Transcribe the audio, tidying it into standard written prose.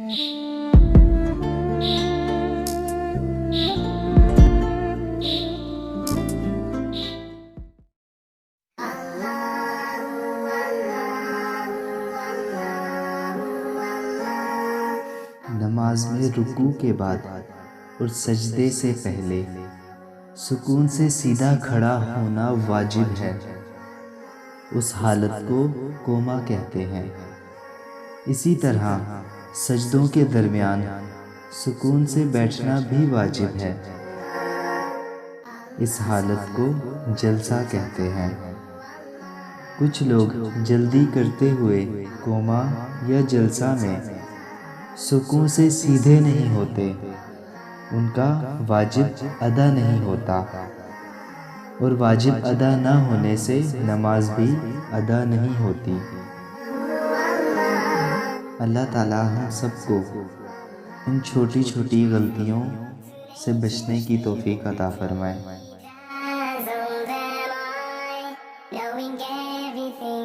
نماز میں رکوع کے بعد اور سجدے سے پہلے سکون سے سیدھا کھڑا ہونا واجب ہے۔ اس حالت کو کوما کہتے ہیں۔ اسی طرح سجدوں کے درمیان سکون سے بیٹھنا بھی واجب ہے۔ اس حالت کو جلسہ کہتے ہیں۔ کچھ لوگ جلدی کرتے ہوئے کوما یا جلسہ میں سکون سے سیدھے نہیں ہوتے، ان کا واجب ادا نہیں ہوتا، اور واجب ادا نہ ہونے سے نماز بھی ادا نہیں ہوتی۔ اللہ تعالیٰ ہم سب کو ان چھوٹی چھوٹی غلطیوں سے بچنے کی توفیق عطا فرمائے۔ As old am I, knowing everything